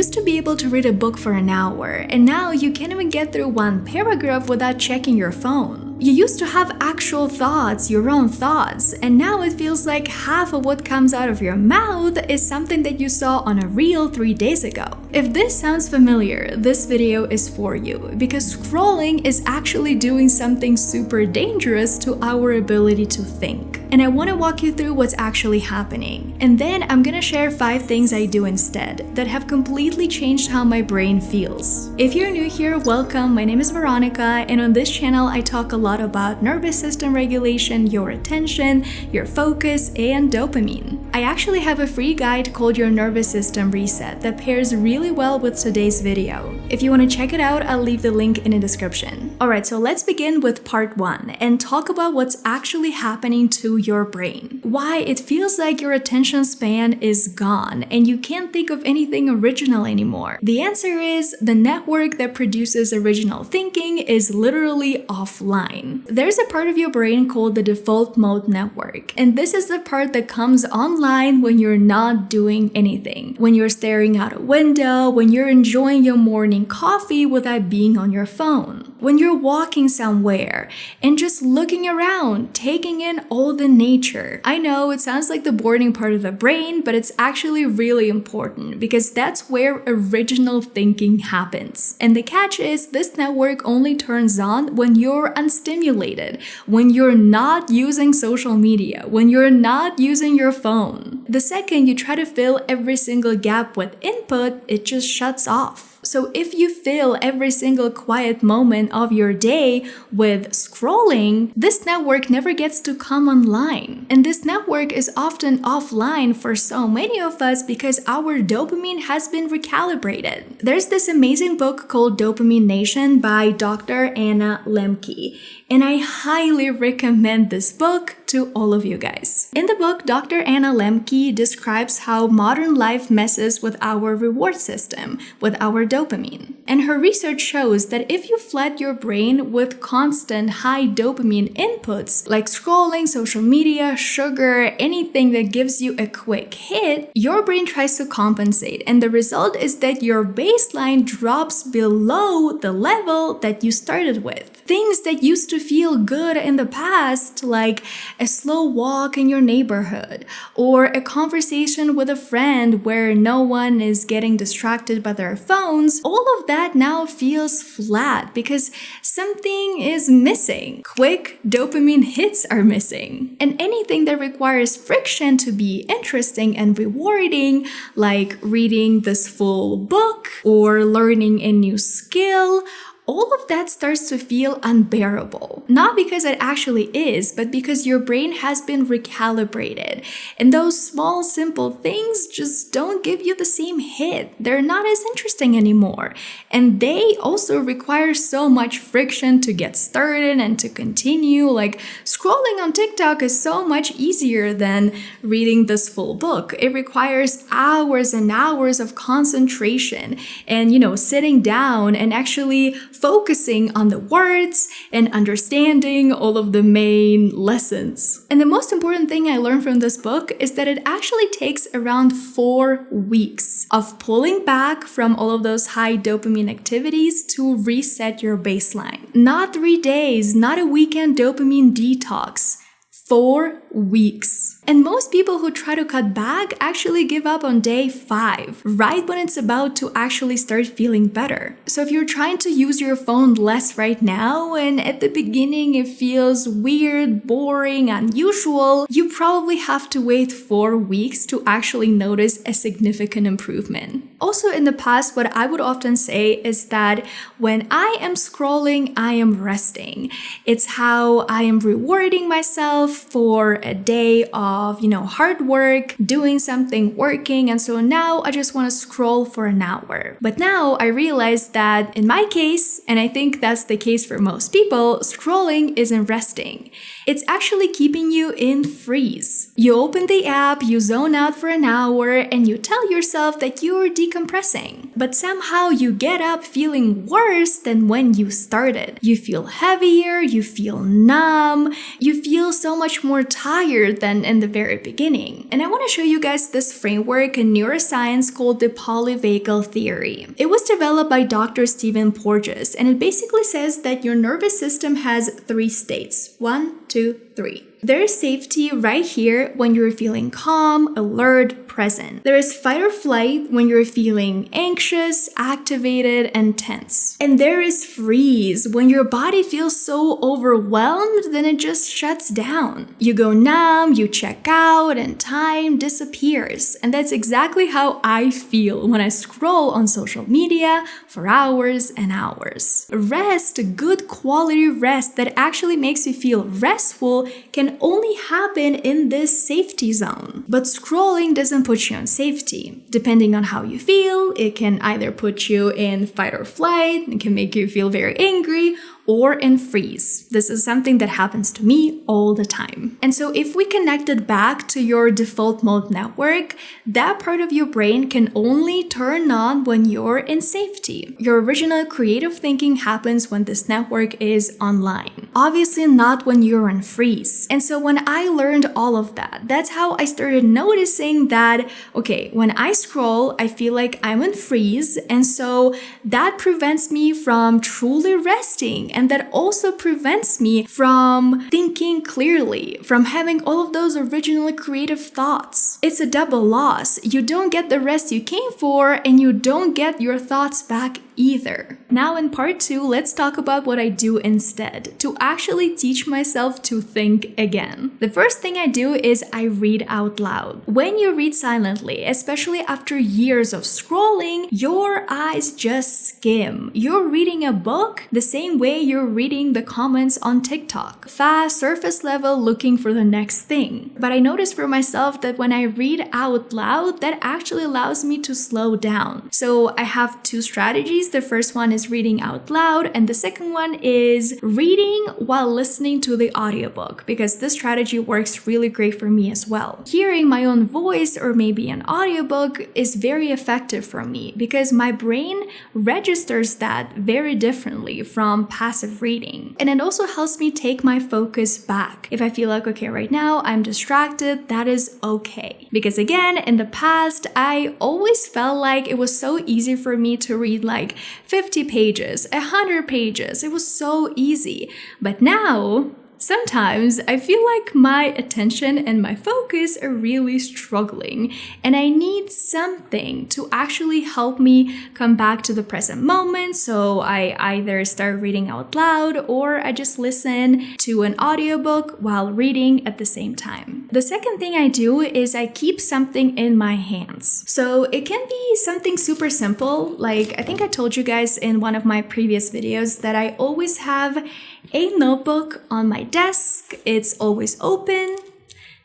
used to be able to read a book for an hour, and now you can't even get through one paragraph without checking your phone. You used to have actual thoughts, your own thoughts, and now it feels like half of what comes out of your mouth is something that you saw on a reel 3 days ago. If this sounds familiar, this video is for you, because scrolling is actually doing something super dangerous to our ability to think. And I want to walk you through what's actually happening. And then I'm gonna share 5 things I do instead that have completely changed how my brain feels. If you're new here, welcome. My name is Veronika, and on this channel I talk a lot about nervous system regulation, your attention, your focus, and dopamine. I actually have a free guide called Your Nervous System Reset that pairs really well with today's video. If you want to check it out, I'll leave the link in the description. Alright, so let's begin with part 1 and talk about what's actually happening to your brain. Why it feels like your attention span is gone and you can't think of anything original anymore. The answer is the network that produces original thinking is literally offline. There's a part of your brain called the default mode network, and this is the part that comes online when you're not doing anything. When you're staring out a window, when you're enjoying your morning coffee without being on your phone, when you're walking somewhere and just looking around, taking in all the nature. I know it sounds like the boring part of the brain, but it's actually really important because that's where original thinking happens. And the catch is this network only turns on when you're unstimulated, when you're not using social media, when you're not using your phone. The second you try to fill every single gap with input, it just shuts off. So if you fill every single quiet moment of your day with scrolling, this network never gets to come online. And this network is often offline for so many of us because our dopamine has been recalibrated. There's this amazing book called Dopamine Nation by Dr. Anna Lembke, and I highly recommend this book to all of you guys. In the book, Dr. Anna Lembke describes how modern life messes with our reward system, with our dopamine. And her research shows that if you flood your brain with constant high dopamine inputs, like scrolling, social media, sugar, anything that gives you a quick hit, your brain tries to compensate. And the result is that your baseline drops below the level that you started with. Things that used to feel good in the past, like a slow walk in your neighborhood, or a conversation with a friend where no one is getting distracted by their phones, all of that now feels flat because something is missing. Quick dopamine hits are missing. And anything that requires friction to be interesting and rewarding, like reading this full book or learning a new skill, all of that starts to feel unbearable. Not because it actually is, but because your brain has been recalibrated. And those small, simple things just don't give you the same hit. They're not as interesting anymore. And they also require so much friction to get started and to continue. Like scrolling on TikTok is so much easier than reading this full book. It requires hours and hours of concentration and, sitting down and actually focusing on the words and understanding all of the main lessons. And the most important thing I learned from this book is that it actually takes around 4 weeks of pulling back from all of those high dopamine activities to reset your baseline. Not 3 days, not a weekend dopamine detox. 4 weeks. And most people who try to cut back actually give up on day 5, right when it's about to actually start feeling better. So if you're trying to use your phone less right now, and at the beginning it feels weird, boring, unusual, you probably have to wait 4 weeks to actually notice a significant improvement. Also in the past, what I would often say is that when I am scrolling, I am resting. It's how I am rewarding myself for a day of hard work, doing something, working, and so now I just want to scroll for an hour. But now I realize that in my case, and I think that's the case for most people, scrolling isn't resting. It's actually keeping you in freeze. You open the app, you zone out for an hour, and you tell yourself that you're decompressing decompressing. But somehow you get up feeling worse than when you started. You feel heavier, you feel numb, you feel so much more tired than in the very beginning. And I want to show you guys this framework in neuroscience called the polyvagal theory. It was developed by Dr. Stephen Porges, and it basically says that your nervous system has 3 states. 1, 2, 3. There is safety right here when you're feeling calm, alert, present. There is fight or flight when you're feeling anxious, activated, and tense. And there is freeze when your body feels so overwhelmed then it just shuts down. You go numb, you check out, and time disappears. And that's exactly how I feel when I scroll on social media for hours and hours. Rest, good quality rest that actually makes you feel restful, can only happen in this safety zone. But scrolling doesn't put you in safety. Depending on how you feel, it can either put you in fight or flight, it can make you feel very angry, or in freeze. This is something that happens to me all the time. And so if we connect it back to your default mode network, that part of your brain can only turn on when you're in safety. Your original creative thinking happens when this network is online. Obviously not when you're in freeze. And so when I learned all of that, that's how I started noticing that, okay, when I scroll, I feel like I'm in freeze. And so that prevents me from truly resting. And that also prevents me from thinking clearly, from having all of those originally creative thoughts. It's a double loss. You don't get the rest you came for, and you don't get your thoughts back either. Now in part 2, let's talk about what I do instead to actually teach myself to think again. The first thing I do is I read out loud. When you read silently, especially after years of scrolling, your eyes just skim. You're reading a book the same way you're reading the comments on TikTok. Fast, surface level, looking for the next thing. But I noticed for myself that when I read out loud, that actually allows me to slow down. So I have 2 strategies. The first one is reading out loud, and the second one is reading while listening to the audiobook, because this strategy works really great for me as well. Hearing my own voice or maybe an audiobook is very effective for me because my brain registers that very differently from passive reading. And it also helps me take my focus back. If I feel like, okay, right now I'm distracted, that is okay. Because again, in the past, I always felt like it was so easy for me to read like 50 pages, 100 pages. It was so easy. But now, sometimes I feel like my attention and my focus are really struggling, and I need something to actually help me come back to the present moment. So I either start reading out loud or I just listen to an audiobook while reading at the same time. The second thing I do is I keep something in my hands. So it can be something super simple. Like I think I told you guys in one of my previous videos that I always have a notebook on my desk. It's always open,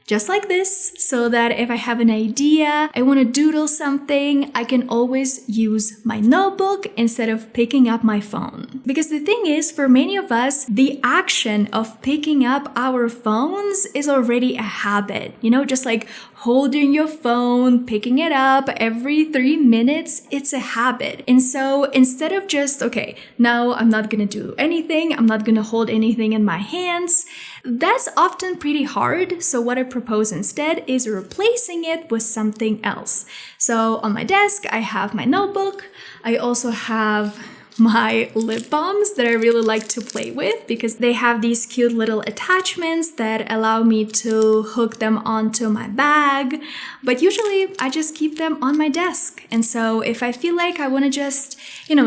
just like this, so that if I have an idea, I want to doodle something, I can always use my notebook instead of picking up my phone. Because the thing is, for many of us, the action of picking up our phones is already a habit. You know, just like holding your phone, picking it up every 3 minutes, it's a habit. And so instead of just, okay, now I'm not gonna do anything, I'm not gonna hold anything in my hands, that's often pretty hard. So what I propose instead is replacing it with something else. So on my desk, I have my notebook. I also have my lip balms that I really like to play with because they have these cute little attachments that allow me to hook them onto my bag. But usually I just keep them on my desk. And so if I feel like I want to just,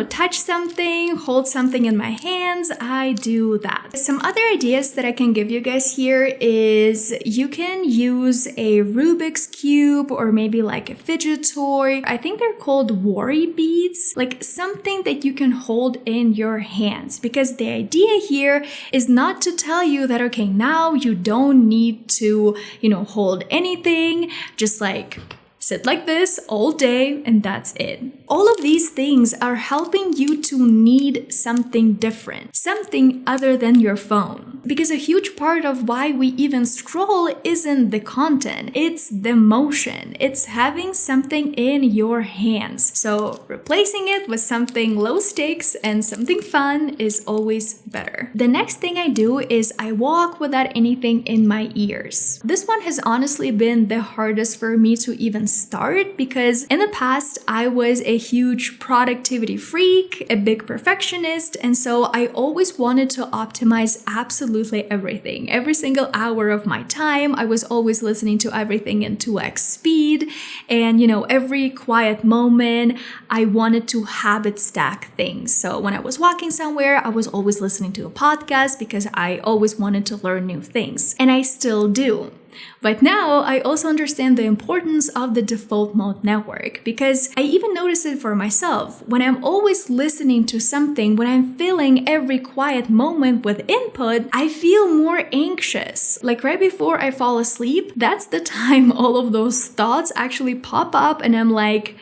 touch something, hold something in my hands, I do that. Some other ideas that I can give you guys here is you can use a Rubik's Cube or maybe like a fidget toy. I think they're called worry beads, like something that you can hold in your hands, because the idea here is not to tell you that, okay, now you don't need to, hold anything, just like sit like this all day and that's it. All of these things are helping you to need something different, something other than your phone. Because a huge part of why we even scroll isn't the content, it's the motion. It's having something in your hands. So replacing it with something low stakes and something fun is always better. The next thing I do is I walk without anything in my ears. This one has honestly been the hardest for me to even start because in the past I was a huge productivity freak, a big perfectionist, and so I always wanted to optimize absolutely everything. Every single hour of my time, I was always listening to everything in 2x speed, and every quiet moment, I wanted to habit stack things. So when I was walking somewhere, I was always listening to a podcast because I always wanted to learn new things, and I still do. But now I also understand the importance of the default mode network because I even notice it for myself. When I'm always listening to something, when I'm filling every quiet moment with input, I feel more anxious. Like right before I fall asleep, that's the time all of those thoughts actually pop up and I'm like,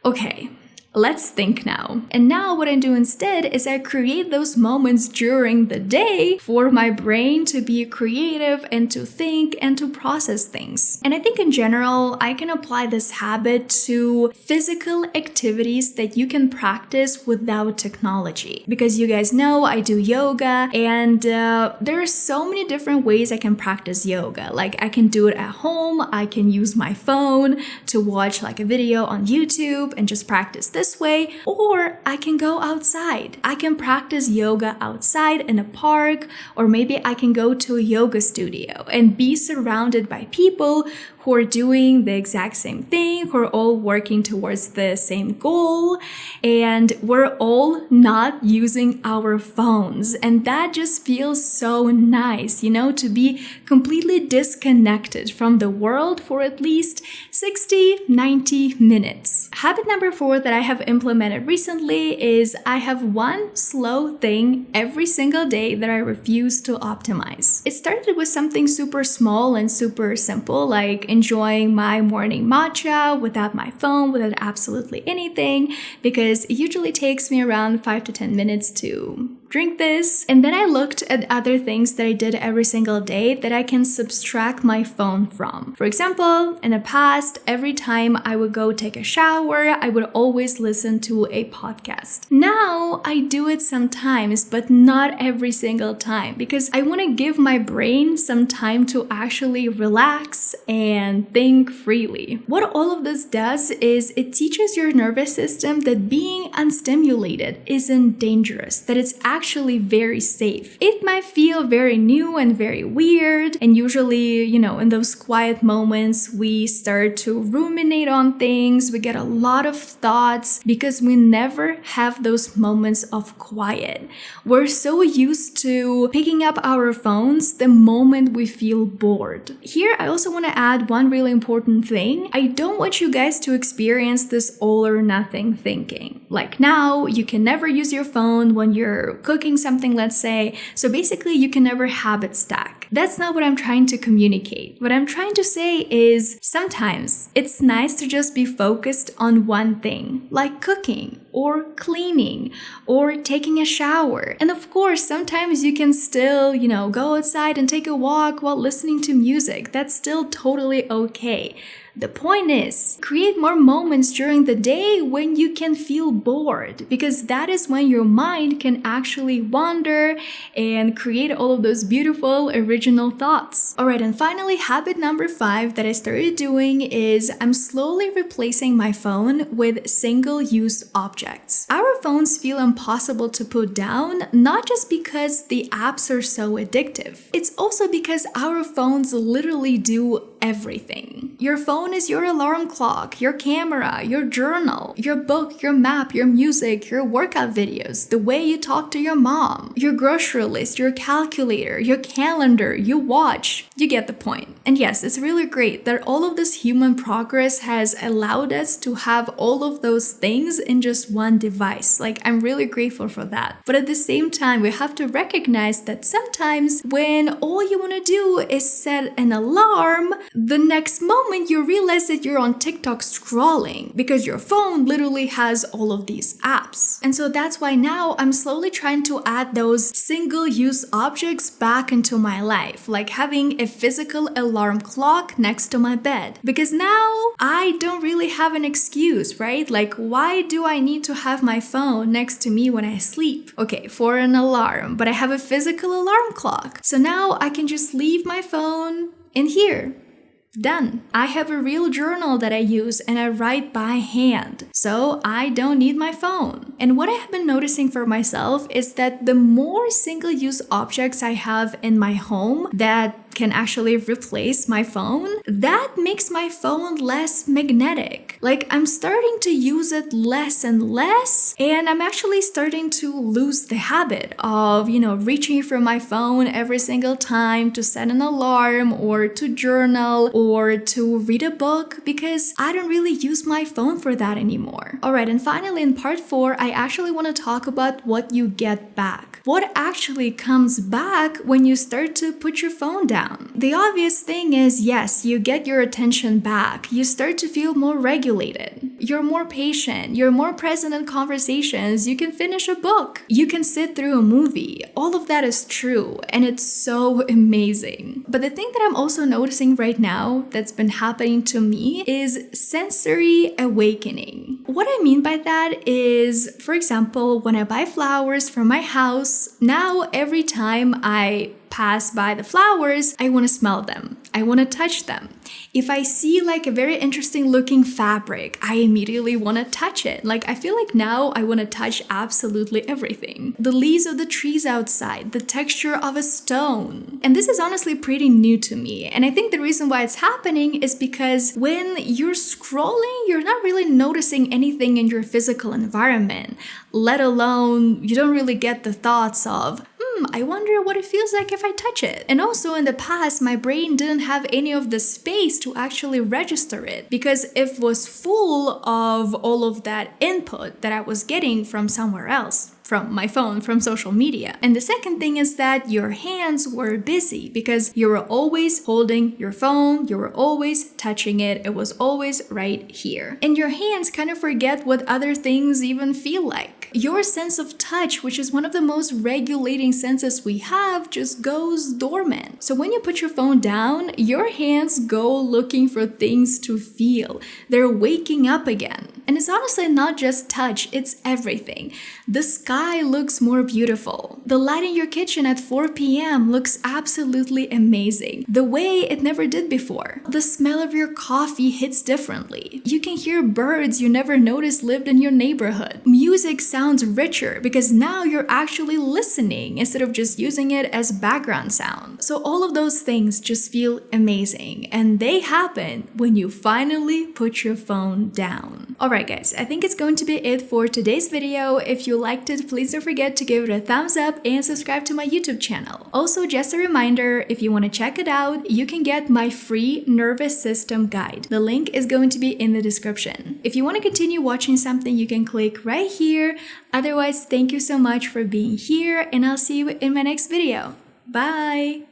okay, let's think now. And now what I do instead is I create those moments during the day for my brain to be creative and to think and to process things. And I think in general, I can apply this habit to physical activities that you can practice without technology. Because you guys know I do yoga and there are so many different ways I can practice yoga. Like I can do it at home, I can use my phone to watch like a video on YouTube and just practice this way, or I can go outside. I can practice yoga outside in a park, or maybe I can go to a yoga studio and be surrounded by people who are doing the exact same thing, who are all working towards the same goal, and we're all not using our phones. And that just feels so nice, to be completely disconnected from the world for at least 60-90 minutes. Habit number 4 that I have implemented recently is I have one slow thing every single day that I refuse to optimize. It started with something super small and super simple, like enjoying my morning matcha without my phone, without absolutely anything, because it usually takes me around 5 to 10 minutes to drink this. And then I looked at other things that I did every single day that I can subtract my phone from. For example, in the past, every time I would go take a shower, I would always listen to a podcast. Now I do it sometimes, but not every single time because I want to give my brain some time to actually relax and think freely. What all of this does is it teaches your nervous system that being unstimulated isn't dangerous, that it's actually very safe. It might feel very new and very weird, and usually, in those quiet moments, we start to ruminate on things, we get a lot of thoughts because we never have those moments of quiet. We're so used to picking up our phones the moment we feel bored. Here, I also want to add one really important thing. I don't want you guys to experience this all or nothing thinking. Like now, you can never use your phone when you're cooking something, let's say. So basically, you can never habit stack. That's not what I'm trying to communicate. What I'm trying to say is sometimes it's nice to just be focused on one thing, like cooking or cleaning or taking a shower. And of course, sometimes you can still, go outside and take a walk while listening to music. That's still totally okay. The point is, create more moments during the day when you can feel bored, because that is when your mind can actually wander and create all of those beautiful original thoughts. Alright, and finally, habit number 5 that I started doing is I'm slowly replacing my phone with single-use objects. Our phones feel impossible to put down, not just because the apps are so addictive. It's also because our phones literally do everything. Your phone is your alarm clock, your camera, your journal, your book, your map, your music, your workout videos, the way you talk to your mom, your grocery list, your calculator, your calendar, your watch. You get the point. And yes, it's really great that all of this human progress has allowed us to have all of those things in just one device. Like, I'm really grateful for that. But at the same time, we have to recognize that sometimes when all you want to do is set an alarm, The next moment you realize that you're on TikTok scrolling because your phone literally has all of these apps. And so that's why now I'm slowly trying to add those single-use objects back into my life, like having a physical alarm clock next to my bed. Because now I don't really have an excuse, right? Like, why do I need to have my phone next to me when I sleep? Okay, for an alarm, but I have a physical alarm clock. So now I can just leave my phone in here. Done. I have a real journal that I use and I write by hand, so I don't need my phone. And what I have been noticing for myself is that the more single-use objects I have in my home that can actually replace my phone, that makes my phone less magnetic. Like, I'm starting to use it less and less, and I'm actually starting to lose the habit of, reaching for my phone every single time to set an alarm or to journal or to read a book, because I don't really use my phone for that anymore. Alright, and finally in part 4, I actually want to talk about what you get back. What actually comes back when you start to put your phone down? The obvious thing is, yes, you get your attention back. You start to feel more regulated. You're more patient. You're more present in conversations. You can finish a book. You can sit through a movie. All of that is true, and it's so amazing. But the thing that I'm also noticing right now that's been happening to me is sensory awakening. What I mean by that is, for example, when I buy flowers for my house, now every time I pass by the flowers, I want to smell them. I want to touch them. If I see like a very interesting looking fabric, I immediately want to touch it. Like, I feel like now I want to touch absolutely everything. The leaves of the trees outside, the texture of a stone. And this is honestly pretty new to me. And I think the reason why it's happening is because when you're scrolling, you're not really noticing anything in your physical environment, let alone you don't really get the thoughts of, I wonder what it feels like if I touch it. And also in the past, my brain didn't have any of the space to actually register it, because it was full of all of that input that I was getting from somewhere else. From my phone, from social media. And the second thing is that your hands were busy because you were always holding your phone, you were always touching it, it was always right here. And your hands kind of forget what other things even feel like. Your sense of touch, which is one of the most regulating senses we have, just goes dormant. So when you put your phone down, your hands go looking for things to feel. They're waking up again. And it's honestly not just touch, it's everything. The sky looks more beautiful. The light in your kitchen at 4 p.m. looks absolutely amazing, the way it never did before. The smell of your coffee hits differently. You can hear birds you never noticed lived in your neighborhood. Music sounds richer because now you're actually listening instead of just using it as background sound. So all of those things just feel amazing, and they happen when you finally put your phone down. Alright guys, I think it's going to be it for today's video. If you liked it, please don't forget to give it a thumbs up and subscribe to my YouTube channel. Also, just a reminder, if you want to check it out, you can get my free nervous system guide. The link is going to be in the description. If you want to continue watching something, you can click right here. Otherwise, thank you so much for being here, and I'll see you in my next video. Bye!